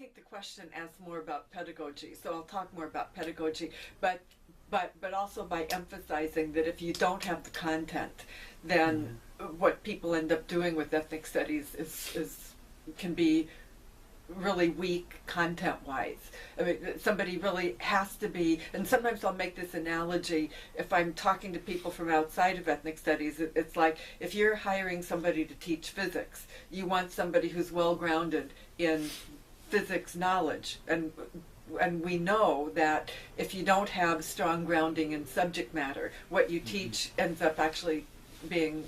think the question asks more about pedagogy, so I'll talk more about pedagogy, but also by emphasizing that if you don't have the content, then what people end up doing with ethnic studies is can be really weak content-wise. I mean, somebody really has to be, and sometimes I'll make this analogy, if I'm talking to people from outside of ethnic studies, it's like if you're hiring somebody to teach physics, you want somebody who's well-grounded in physics knowledge, and we know that if you don't have strong grounding in subject matter, what you teach ends up actually being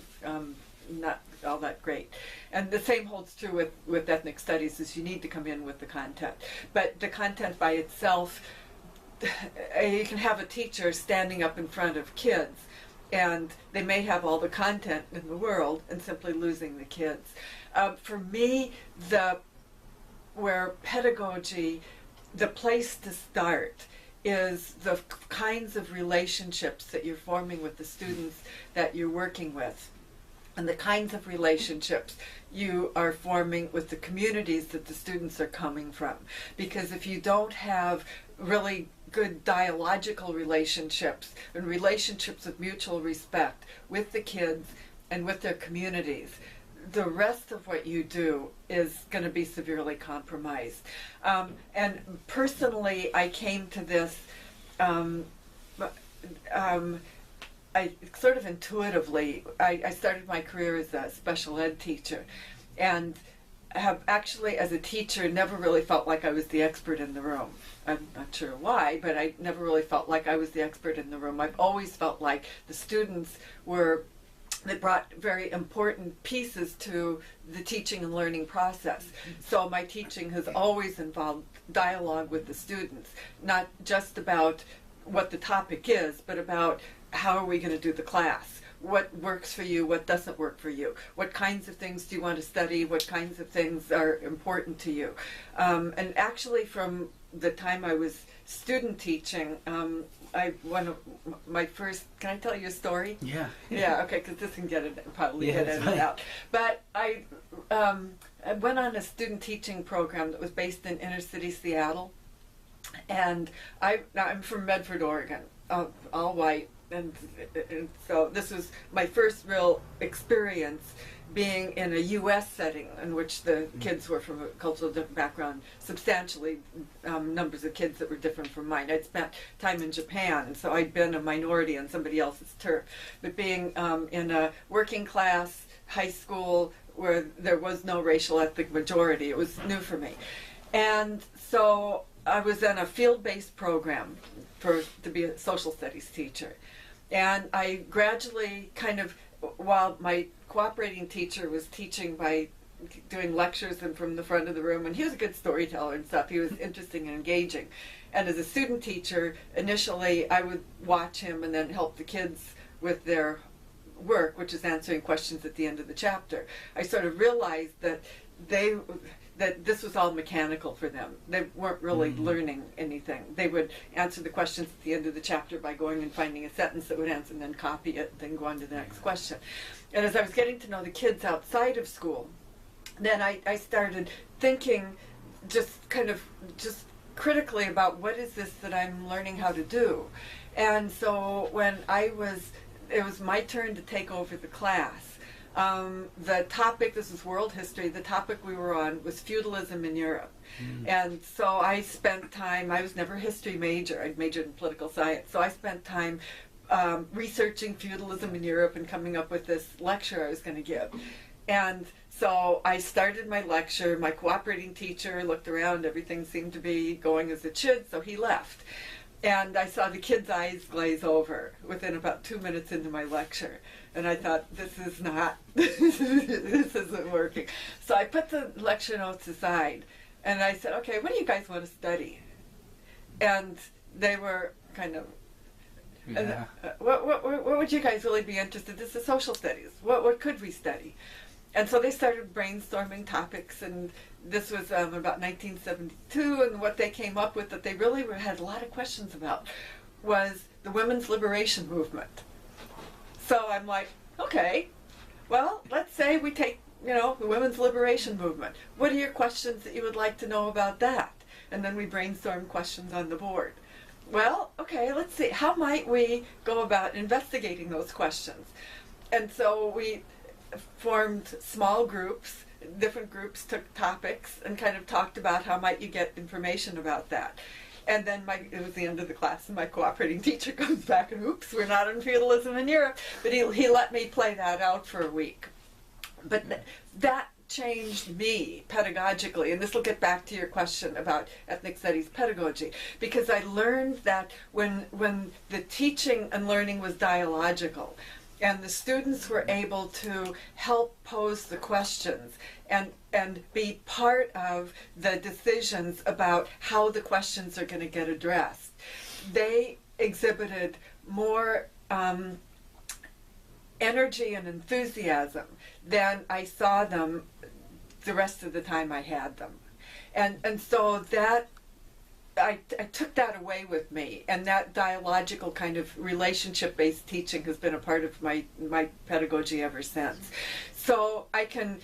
not all that great. And the same holds true with ethnic studies, is you need to come in with the content. But the content by itself, you can have a teacher standing up in front of kids and they may have all the content in the world and simply losing the kids. For me, where pedagogy, the place to start is the kinds of relationships that you're forming with the students that you're working with, and the kinds of relationships you are forming with the communities that the students are coming from. Because if you don't have really good dialogical relationships and relationships of mutual respect with the kids and with their communities, the rest of what you do is going to be severely compromised. And personally, I came to this I sort of intuitively. I started my career as a special ed teacher, and have actually, as a teacher, never really felt like I was the expert in the room. I'm not sure why, but I never really felt like I was the expert in the room. I've always felt like the students they brought very important pieces to the teaching and learning process. So my teaching has always involved dialogue with the students, not just about what the topic is, but about how are we going to do the class? What works for you? What doesn't work for you? What kinds of things do you want to study? What kinds of things are important to you? And actually, from the time I was student teaching, one of my first. Can I tell you a story? Yeah. Yeah. Okay. Because this can probably get it's edited fine. out. But I went on a student teaching program that was based in inner city Seattle, and I'm from Medford, Oregon, all white. And so this was my first real experience being in a U.S. setting in which the kids were from a cultural different background, substantially numbers of kids that were different from mine. I'd spent time in Japan, so I'd been a minority on somebody else's turf. But being in a working class high school where there was no racial ethnic majority, it was new for me. And so I was in a field-based program to be a social studies teacher. And I gradually while my cooperating teacher was teaching by doing lectures and from the front of the room, and he was a good storyteller and stuff, he was interesting and engaging. And as a student teacher, initially I would watch him and then help the kids with their work, which is answering questions at the end of the chapter. I sort of realized that this was all mechanical for them. They weren't really learning anything. They would answer the questions at the end of the chapter by going and finding a sentence that would answer and then copy it, then go on to the next question. And as I was getting to know the kids outside of school, then I started thinking just critically about what is this that I'm learning how to do. And so when it was my turn to take over the class, the topic, this is world history, the topic we were on was feudalism in Europe. And so I spent time, I was never a history major, I majored in political science, so I spent time researching feudalism in Europe and coming up with this lecture I was going to give. And so I started my lecture, my cooperating teacher looked around, everything seemed to be going as it should, so he left. And I saw the kids' eyes glaze over within about 2 minutes into my lecture. And I thought, this isn't working. So I put the lecture notes aside and I said, okay, what do you guys want to study? And they were kind of, what would you guys really be interested in? This is social studies. What could we study? And so they started brainstorming topics, and this was about 1972, and what they came up with that they really had a lot of questions about was the women's liberation movement. So I'm like, okay, well, let's say we take the women's liberation movement. What are your questions that you would like to know about that? And then we brainstorm questions on the board. Well, okay, let's see. How might we go about investigating those questions? And so we formed small groups. Different groups took topics and kind of talked about how might you get information about that. And then it was the end of the class, and my cooperating teacher comes back and, oops, we're not on feudalism in Europe. But he let me play that out for a week. But that changed me pedagogically, and this will get back to your question about ethnic studies pedagogy, because I learned that when the teaching and learning was dialogical, and the students were able to help pose the questions and be part of the decisions about how the questions are going to get addressed, they exhibited more energy and enthusiasm than I saw them the rest of the time I had them. And so that I took that away with me, and that dialogical kind of relationship-based teaching has been a part of my pedagogy ever since. So I can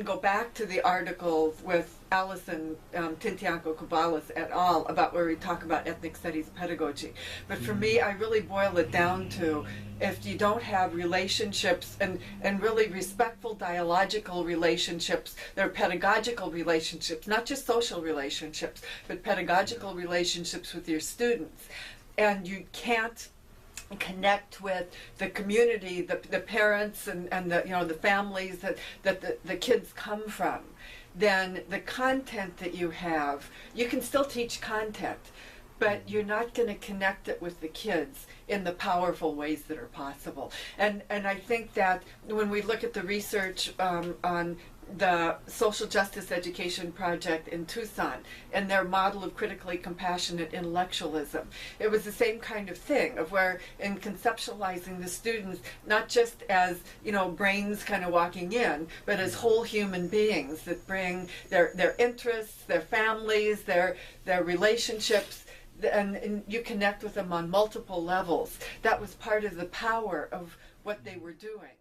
go back to the article with Alison Tintianco-Caballos et al. About where we talk about ethnic studies pedagogy. But for me, I really boil it down to, if you don't have relationships and really respectful dialogical relationships, they're pedagogical relationships, not just social relationships, but pedagogical relationships with your students. And you can't connect with the community, the parents and the families that the kids come from, then the content that you have, you can still teach content, but you're not going to connect it with the kids in the powerful ways that are possible. And I think that when we look at the research on the Social Justice Education Project in Tucson and their model of critically compassionate intellectualism, it was the same kind of thing, of where in conceptualizing the students not just as brains kind of walking in, but as whole human beings that bring their interests, their families, their relationships, and you connect with them on multiple levels. That was part of the power of what they were doing.